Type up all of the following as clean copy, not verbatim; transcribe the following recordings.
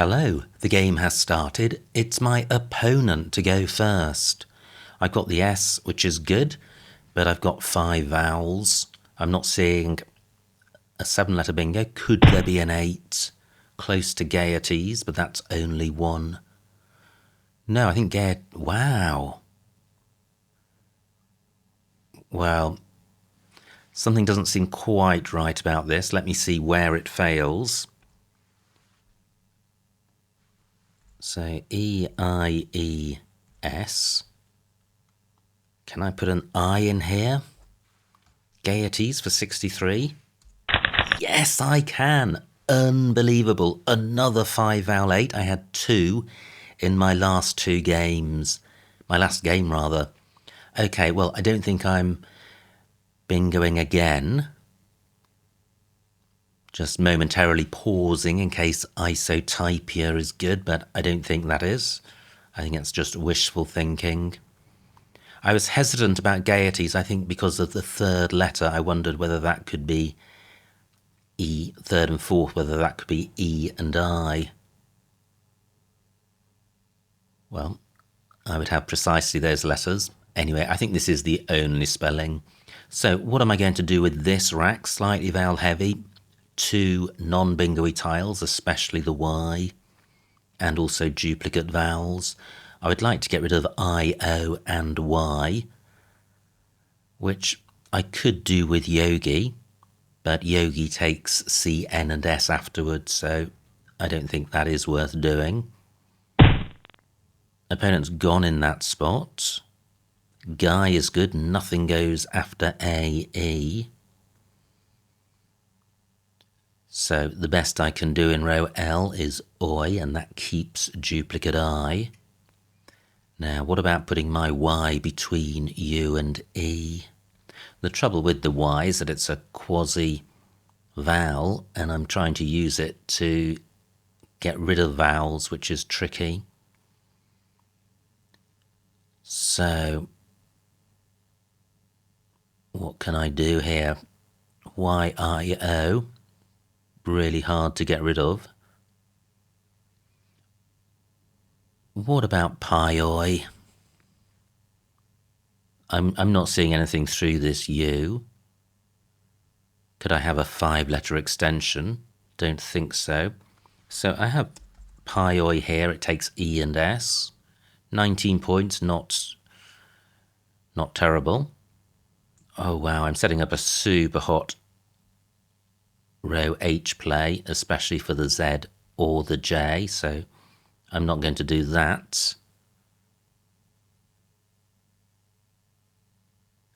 Hello, the game has started. It's my opponent to go first. I've got the S, which is good, but I've got 5 vowels. I'm not seeing a 7-letter bingo. Could there be an 8? Close to gaieties, but that's only 1. No, I think wow. Well, something doesn't seem quite right about this. Let me see where it fails. So E-I-E-S. Can I put an I in here? Gaieties for 63? Yes, I can. Unbelievable. Another 5-vowel 8. I had 2 in my last 2 games. My last game, rather. Okay, well, I don't think I'm bingoing again. Just momentarily pausing in case isotypia is good, but I don't think that is. I think it's just wishful thinking. I was hesitant about gaieties, I think because of the 3rd letter. I wondered whether that could be E, 3rd and 4th, whether that could be E and I. Well, I would have precisely those letters. Anyway, I think this is the only spelling. So what am I going to do with this rack? Slightly vowel heavy. 2 non-bingo-y tiles, especially the Y, and also duplicate vowels. I would like to get rid of I, O and Y, which I could do with Yogi, but Yogi takes C, N and S afterwards, so I don't think that is worth doing. Opponent's gone in that spot. Guy is good, nothing goes after A, E. So the best I can do in row L is Oi, and that keeps duplicate I. Now, what about putting my Y between U and E? The trouble with the Y is that it's a quasi-vowel, and I'm trying to use it to get rid of vowels, which is tricky. So, what can I do here? Y-I-O. Really hard to get rid of. What about Pi-oi? I'm not seeing anything through this U. Could I have a 5-letter extension? Don't think so. So I have Pi-oi here. It takes E and S. 19 points, not terrible. Oh wow, I'm setting up a super hot row H play, especially for the Z or the J, so I'm not going to do that.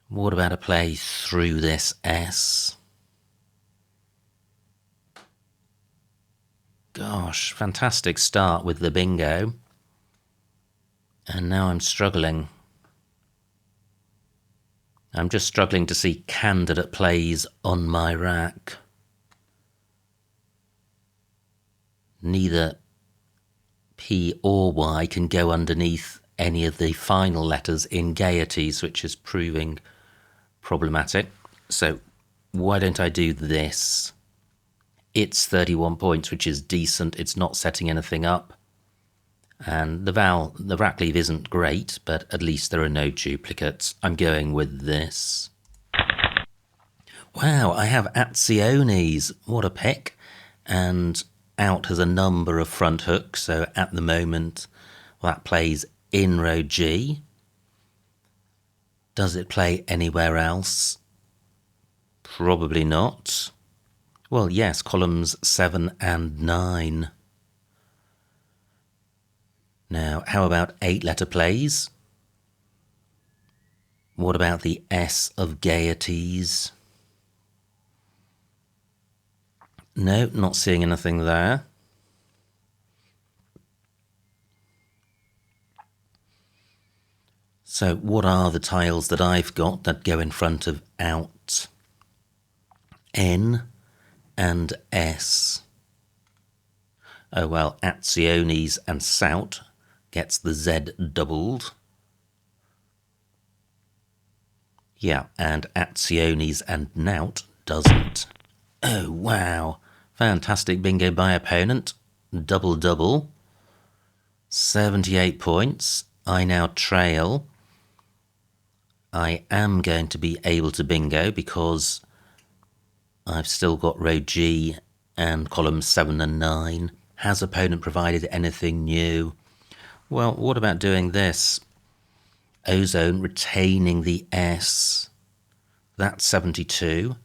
What about a play through this S? Gosh, fantastic start with the bingo. And now I'm struggling. I'm just struggling to see candidate plays on my rack. Neither P or Y can go underneath any of the final letters in gaieties, which is proving problematic. So why don't I do this? It's 31 points, which is decent. It's not setting anything up. And the rack leave isn't great, but at least there are no duplicates. I'm going with this. Wow, I have Aziones. What a pick. And out has a number of front hooks, so at the moment that plays in row G. Does it play anywhere else? Probably not. Well, yes, columns 7 and 9. Now, how about 8-letter plays? What about the S of gaieties? No, not seeing anything there. So what are the tiles that I've got that go in front of out? N and S. Oh well, Aziones and Sout gets the Z doubled. Yeah, and Aziones and Nout doesn't. Oh wow, fantastic bingo by opponent. double double, 78 points. I now trail. I am going to be able to bingo because I've still got row G and columns 7 and 9. Has opponent provided anything new? Well, what about doing this? Ozone retaining the S. That's 72.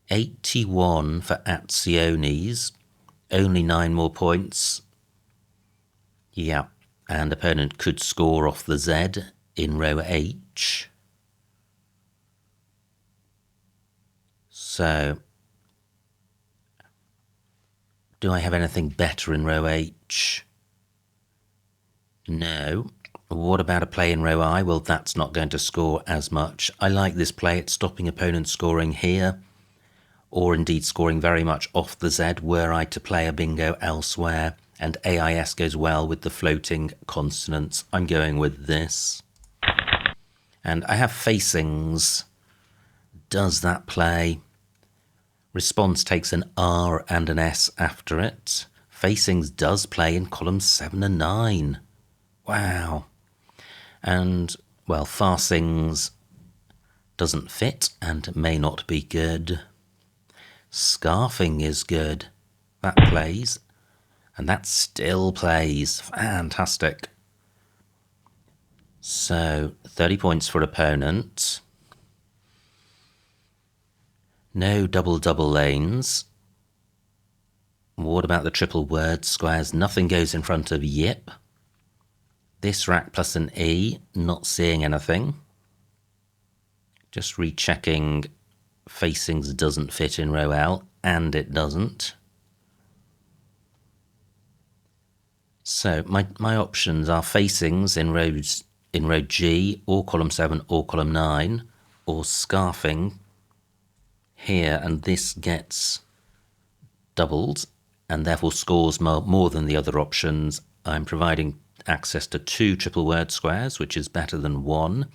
81 for Atziones. Only 9 more points. Yeah, and opponent could score off the Z in row H. So, do I have anything better in row H? No. What about a play in row I? Well, that's not going to score as much. I like this play. It's stopping opponents scoring here, or indeed scoring very much off the Z were I to play a bingo elsewhere. And AIS goes well with the floating consonants. I'm going with this. And I have facings. Does that play? Response takes an R and an S after it. Facings does play in columns 7 and 9. Wow. And, well, farsings doesn't fit and may not be good. Scarfing is good. That plays. And that still plays. Fantastic. So, 30 points for opponent. No double lanes. What about the triple word squares? Nothing goes in front of yip. This rack plus an E, not seeing anything. Just rechecking facings doesn't fit in row L, and it doesn't. So my options are facings in row G, or column 7, or column 9, or scarfing here, and this gets doubled, and therefore scores more than the other options. I'm providing access to 2 triple word squares, which is better than 1,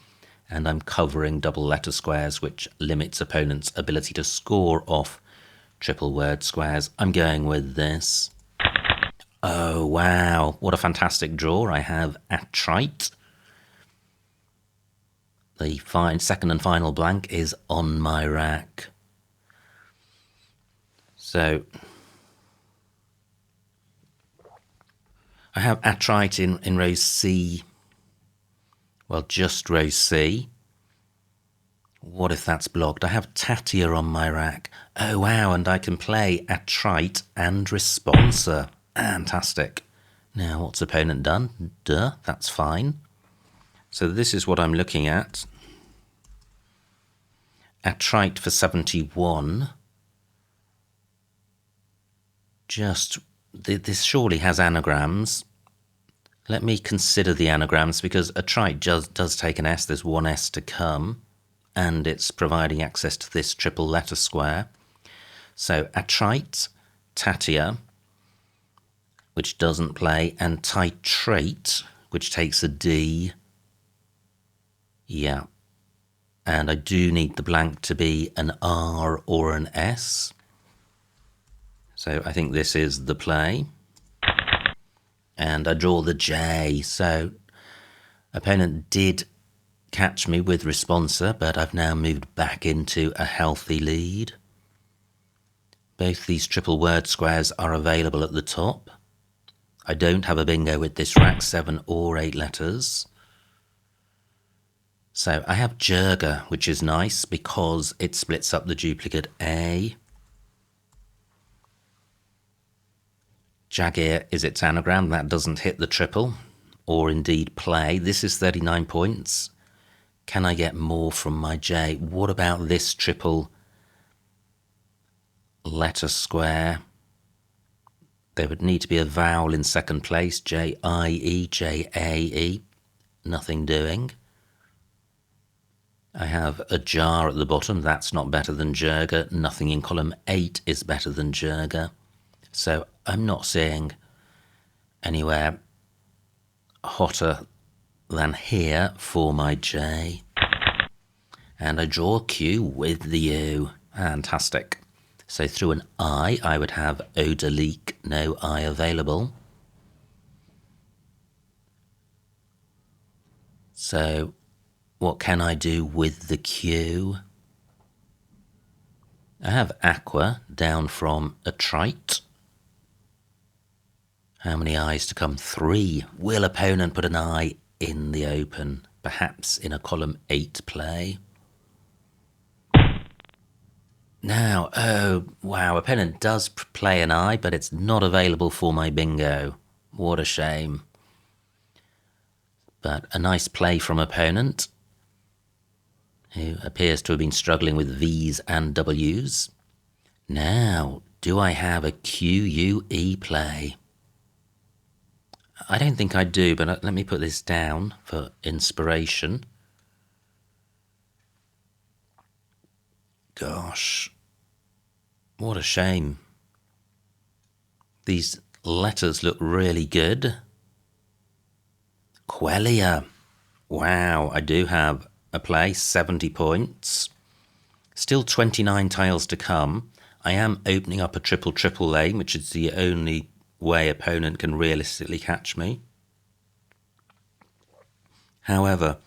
and I'm covering double letter squares, which limits opponents' ability to score off triple word squares. I'm going with this. Oh, wow. What a fantastic draw. I have Attrite. The second and final blank is on my rack. So, I have Attrite in row C. Well, just row C. What if that's blocked? I have Tatia on my rack. Oh, wow, and I can play Attrite and Responser. Fantastic. Now, what's opponent done? Duh, that's fine. So this is what I'm looking at. Attrite for 71. This surely has anagrams. Let me consider the anagrams, because Attrite does take an S. There's one S to come, and it's providing access to this triple letter square. So Attrite, Tatia, which doesn't play, and Titrate, which takes a D. Yeah. And I do need the blank to be an R or an S. So I think this is the play. And I draw the J. So opponent did catch me with Responser, but I've now moved back into a healthy lead. Both these triple word squares are available at the top. I don't have a bingo with this rack, 7 or 8 letters. So I have Jurga, which is nice because it splits up the duplicate A. Jagir is its anagram. That doesn't hit the triple, or indeed play. This is 39 points. Can I get more from my J? What about this triple letter square? There would need to be a vowel in second place. J-I-E, J-A-E. Nothing doing. I have a jar at the bottom. That's not better than Jurga. Nothing in column 8 is better than Jurga. So I'm not seeing anywhere hotter than here for my J. And I draw Q with the U. Fantastic. So through an I would have eau de leek, no I available. So what can I do with the Q? I have aqua down from a trite. How many I's to come? 3. Will opponent put an I in the open? Perhaps in a column 8 play. Now, oh, wow, opponent does play an I, but it's not available for my bingo. What a shame. But a nice play from opponent, who appears to have been struggling with V's and W's. Now, do I have a QUE play? I don't think I do, but let me put this down for inspiration. Gosh, what a shame. These letters look really good. Quellia. Wow, I do have a play, 70 points. Still 29 tiles to come. I am opening up a triple lane, which is the only way opponent can realistically catch me. However,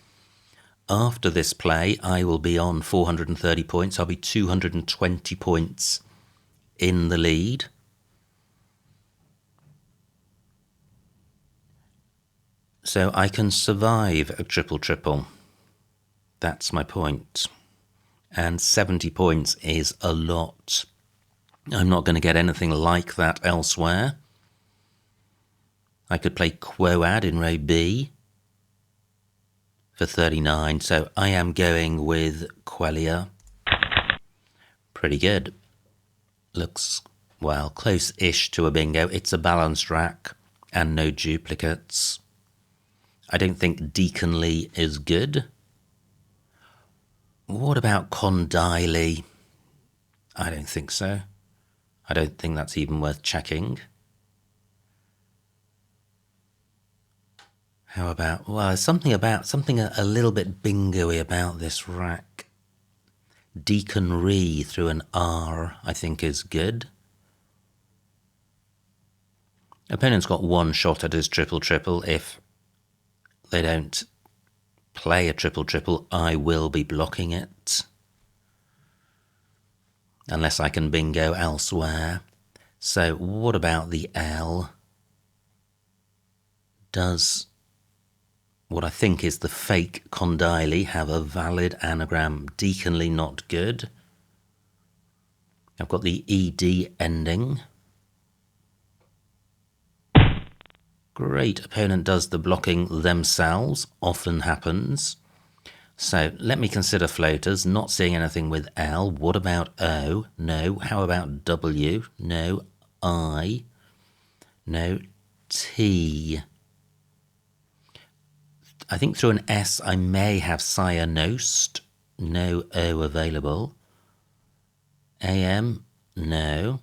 after this play, I will be on 430 points. I'll be 220 points in the lead. So I can survive a triple. That's my point. And 70 points is a lot. I'm not going to get anything like that elsewhere. I could play Quoad in row B for 39, so I am going with Quellia. Pretty good. Looks, well, close-ish to a bingo. It's a balanced rack and no duplicates. I don't think Deaconly is good. What about Condiley? I don't think so. I don't think that's even worth checking. How about, well, something a little bit bingo-y about this rack. Deaconry through an R, I think, is good. Opponent's got one shot at his triple. If they don't play a triple, I will be blocking it. Unless I can bingo elsewhere. So what about the L? Does what I think is the fake Condiley have a valid anagram? Deaconly not good. I've got the ED ending. Great, opponent does the blocking themselves, often happens. So let me consider floaters, not seeing anything with L. What about O? No. How about W? No. I? No. T? I think through an S I may have Cyanost. No O available. AM? No.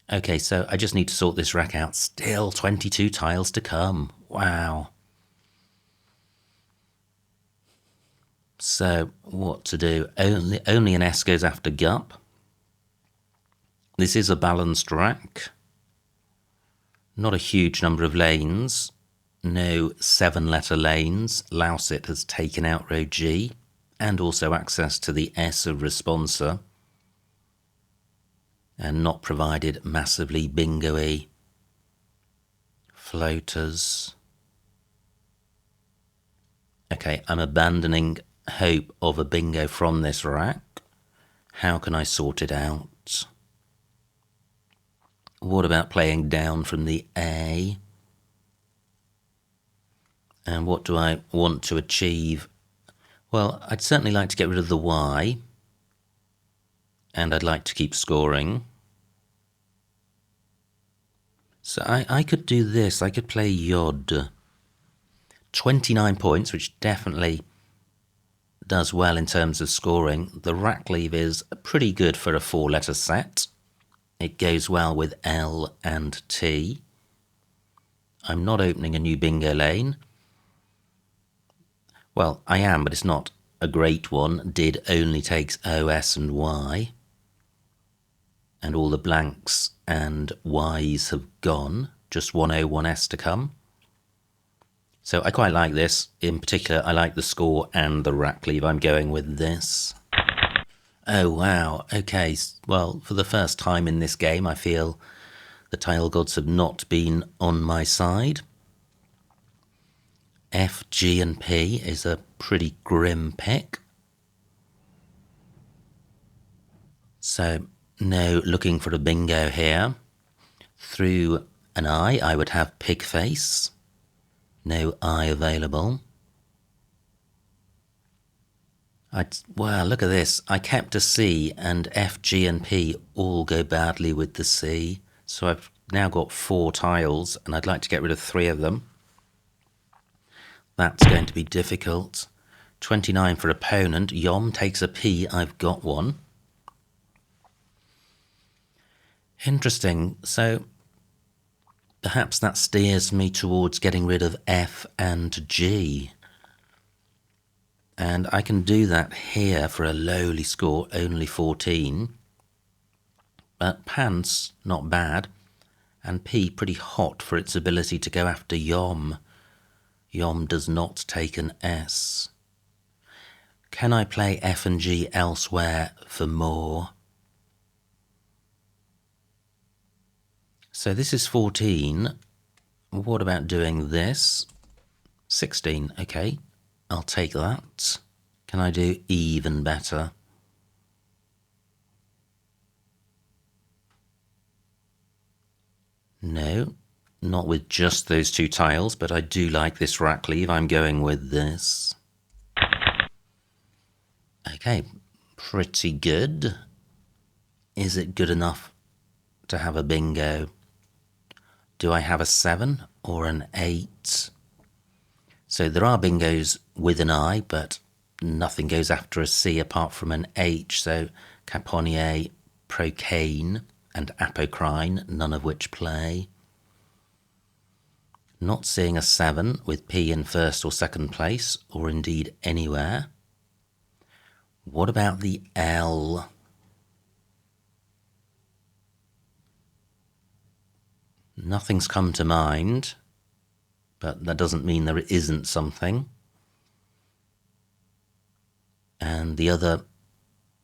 Okay, so I just need to sort this rack out. Still 22 tiles to come. Wow. So what to do? Only an S goes after Gup. This is a balanced rack. Not a huge number of lanes. No 7-letter lanes. Louset has taken out row G and also access to the S of responser and not provided massively bingo-y floaters. Okay, I'm abandoning hope of a bingo from this rack. How can I sort it out? What about playing down from the A? And what do I want to achieve? Well, I'd certainly like to get rid of the Y. And I'd like to keep scoring. So I could do this. I could play Yod. 29 points, which definitely does well in terms of scoring. The rack leave is pretty good for a 4-letter set. It goes well with L and T. I'm not opening a new bingo lane. Well, I am, but it's not a great one. Did only takes O, S and Y. and all the blanks and Ys have gone. Just 101s to come. So I quite like this. In particular, I like the score and the rack leave. I'm going with this. Oh, wow. Okay, well, for the first time in this game, I feel the tile gods have not been on my side. F, G and P is a pretty grim pick. So, no looking for a bingo here. Through an I would have pig face. No I available. Wow, look at this. I kept a C and F, G and P all go badly with the C. So I've now got 4 tiles and I'd like to get rid of 3 of them. That's going to be difficult. 29 for opponent. Yom takes a P. I've got one. Interesting. So perhaps that steers me towards getting rid of F and G. And I can do that here for a lowly score, only 14. But Pants, not bad. And P, pretty hot for its ability to go after Yom. Yom does not take an S. Can I play F and G elsewhere for more? So this is 14. What about doing this? 16, okay. I'll take that. Can I do even better? No, not with just those 2 tiles, but I do like this rack leave. I'm going with this. Okay, pretty good. Is it good enough to have a bingo? Do I have a 7 or an 8? So there are bingos with an I, but nothing goes after a C apart from an H. So Caponier, Procane and Apocrine, none of which play. Not seeing a 7 with P in first or second place, or indeed anywhere. What about the L? Nothing's come to mind, but that doesn't mean there isn't something. And the other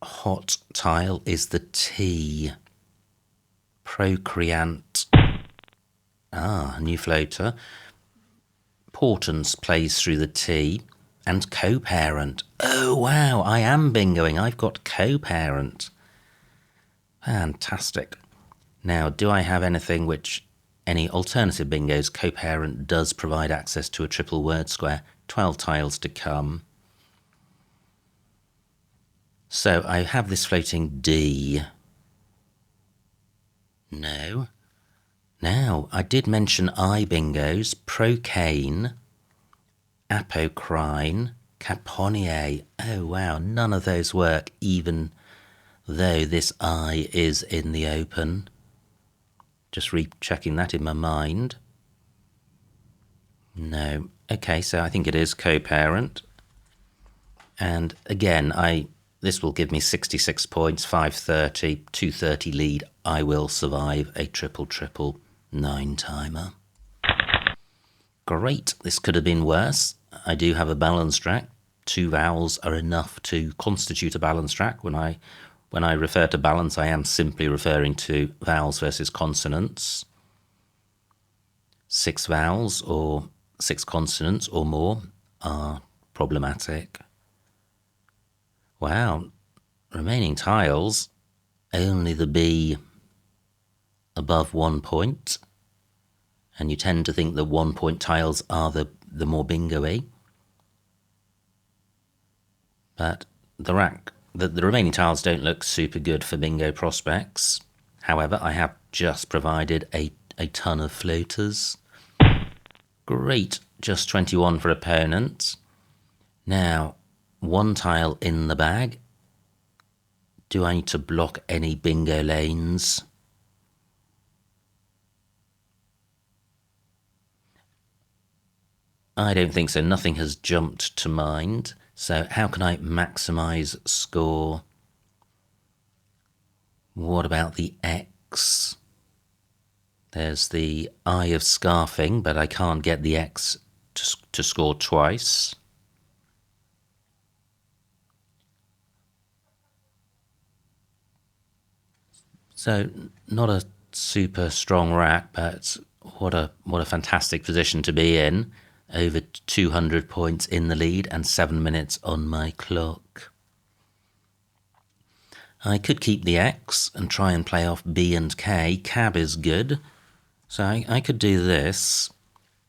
hot tile is the T. Procreant. Ah, new floater. Portents plays through the T. And co-parent. Oh, wow, I am bingoing. I've got co-parent. Fantastic. Now, do I have anything which... Any alternative bingos? Co-parent does provide access to a triple word square. 12 tiles to come. So I have this floating D. No. Now, I did mention I bingos. Procane, Apocrine, Caponier. Oh, wow, none of those work, even though this I is in the open. Just rechecking that in my mind. No. Okay, so I think it is co-parent. And again, this will give me 66 points, 530, 230 lead. I will survive a triple 9-timer. Great, this could have been worse. I do have a balanced rack. 2 vowels are enough to constitute a balanced rack. When I refer to balance, I am simply referring to vowels versus consonants. 6 vowels or 6 consonants or more are problematic. Wow, remaining tiles, only the B above 1 point. And you tend to think the 1 point tiles are the more bingo-y. But the remaining tiles don't look super good for bingo prospects. However, I have just provided a ton of floaters. Great, just 21 for opponent. Now, 1 tile in the bag. Do I need to block any bingo lanes? I don't think so. Nothing has jumped to mind. So how can I maximise score? What about the X? There's the eye of scarfing, but I can't get the X to score twice. So not a super strong rack, but what a fantastic position to be in. Over 200 points in the lead and 7 minutes on my clock. I could keep the X and try and play off B and K. Cab is good. So I could do this.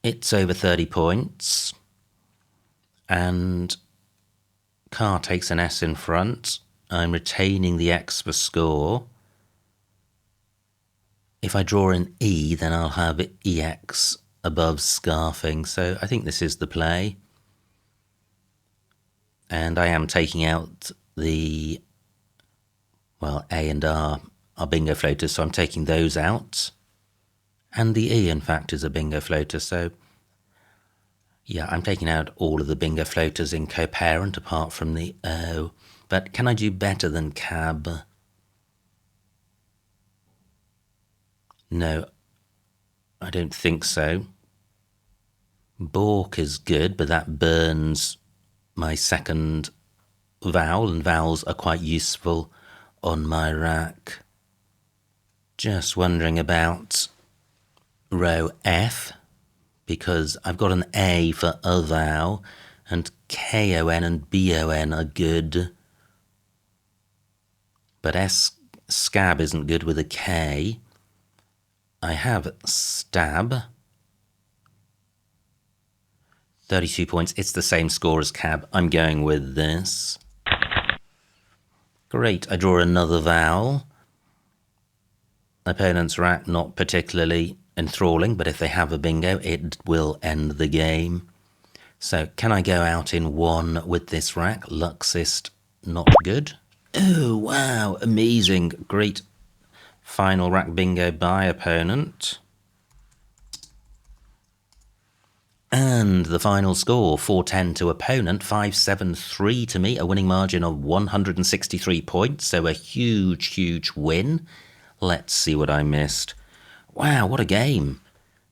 It's over 30 points. And car takes an S in front. I'm retaining the X for score. If I draw an E, then I'll have EX above scarfing. So I think this is the play. And I am taking out the, well, A and R are bingo floaters, so I'm taking those out. And the E, in fact, is a bingo floater, so yeah, I'm taking out all of the bingo floaters in co-parent apart from the O. But can I do better than cab? No, I don't think so. Balk is good, but that burns my second vowel, and vowels are quite useful on my rack. Just wondering about row F, because I've got an A for a vowel, and KON and BON are good. But scab isn't good with a K. I have stab. 32 points. It's the same score as cab. I'm going with this. Great. I draw another vowel. Opponent's rack not particularly enthralling, but if they have a bingo, it will end the game. So can I go out in one with this rack? Luxist, not good. Oh, wow. Amazing. Great final rack bingo by opponent. And the final score, 410 to opponent, 573 to me, a winning margin of 163 points, so a huge, huge win. Let's see what I missed. Wow, what a game.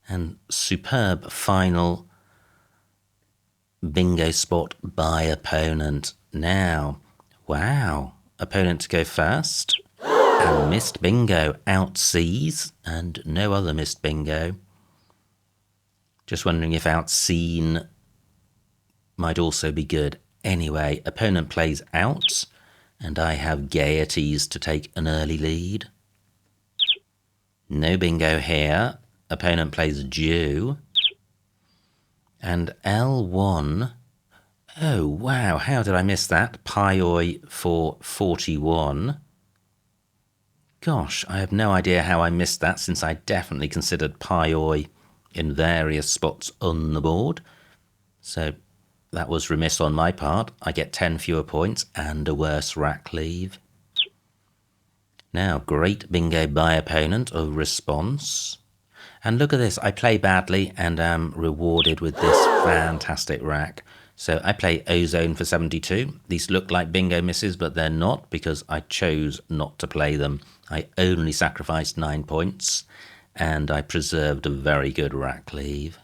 And superb final bingo spot by opponent. Now, wow, opponent to go first. And missed bingo, out C's, and no other missed bingo. Just wondering if outseen might also be good. Anyway, opponent plays out, and I have gaieties to take an early lead. No bingo here. Opponent plays Jew. And L1. Oh, wow, how did I miss that? Pioi for 41. Gosh, I have no idea how I missed that, since I definitely considered Pioi in various spots on the board. So that was remiss on my part. I get 10 fewer points and a worse rack leave. Now, great bingo by opponent of response. And look at this, I play badly and am rewarded with this fantastic rack. So I play Ozone for 72. These look like bingo misses, but they're not, because I chose not to play them. I only sacrificed 9 points, and I preserved a very good rack leave.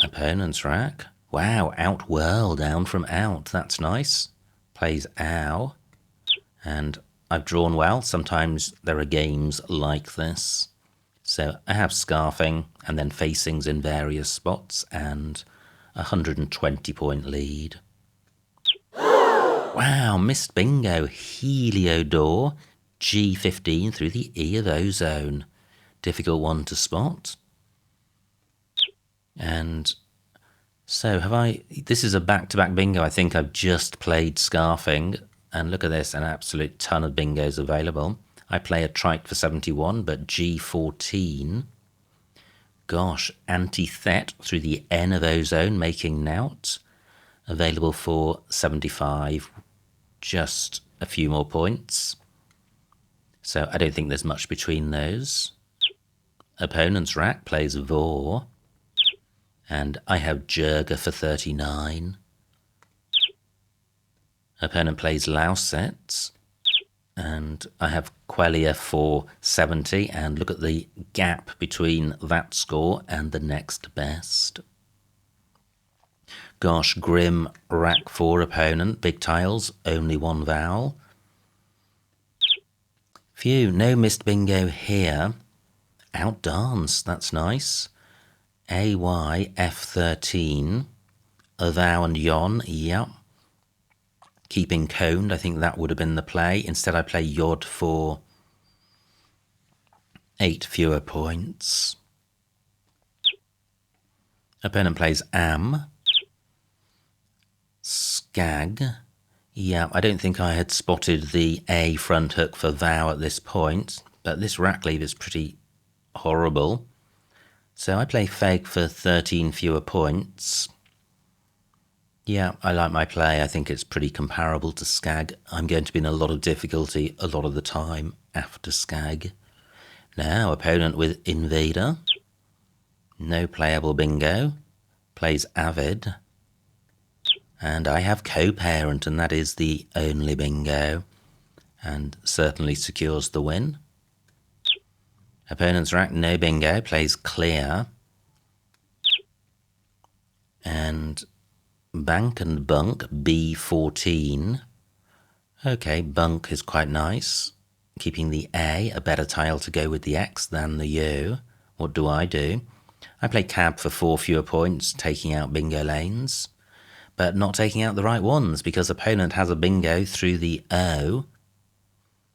Opponent's rack. Wow, Outworld down from out. That's nice. Plays Ow. And I've drawn well. Sometimes there are games like this. So I have scarfing and then facings in various spots and a 120-point lead. Wow, missed bingo. Heliodor. G15 through the E of Ozone. Difficult one to spot. And so this is a back-to-back bingo. I think I've just played scarfing. And look at this, an absolute ton of bingos available. I play a trike for 71, but G14. Gosh, antithet through the N of Ozone, making Nout. Available for 75. Just a few more points. So I don't think there's much between those. Opponent's rack plays Vor. And I have Jurga for 39. Opponent plays Lausitz. And I have Quellia for 70, and look at the gap between that score and the next best. Gosh, grim rack 4 opponent, big tiles, only one vowel. Phew, no missed bingo here. Outdance, that's nice. AY, F13, a vowel and yon, yep. Keeping coned, I think that would have been the play. Instead I play yod for 8 fewer points. Opponent plays am. Skag. Yeah, I don't think I had spotted the A front hook for vow at this point, but this rack leave is pretty horrible. So I play fake for 13 fewer points. Yeah, I like my play. I think it's pretty comparable to Skag. I'm going to be in a lot of difficulty a lot of the time after Skag. Now, opponent with Invader. No playable bingo. Plays Avid. And I have Co-Parent, and that is the only bingo. And certainly secures the win. Opponent's rack, no bingo. Plays Clear. And Bank and Bunk, B14. Okay, Bunk is quite nice. Keeping the A better tile to go with the X than the U. What do? I play Cab for 4 fewer points, taking out bingo lanes. But not taking out the right ones, because opponent has a bingo through the O.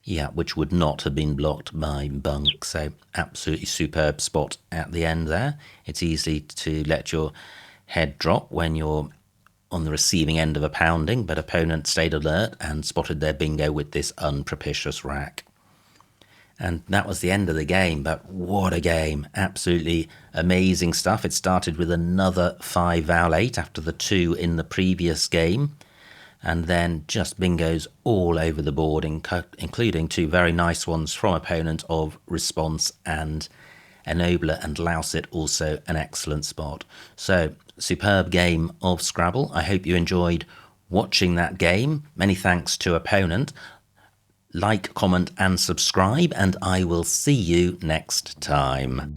Yeah, which would not have been blocked by Bunk. So absolutely superb spot at the end there. It's easy to let your head drop when you're on the receiving end of a pounding, but opponent stayed alert and spotted their bingo with this unpropitious rack. And that was the end of the game, but what a game. Absolutely amazing stuff. It started with another 5 vowel 8 after the 2 in the previous game, and then just bingos all over the board, including 2 very nice ones from opponent of Response and Ennobler, and Louset also an excellent spot. So, superb game of Scrabble. I hope you enjoyed watching that game. Many thanks to opponent. Like, comment and subscribe, and I will see you next time.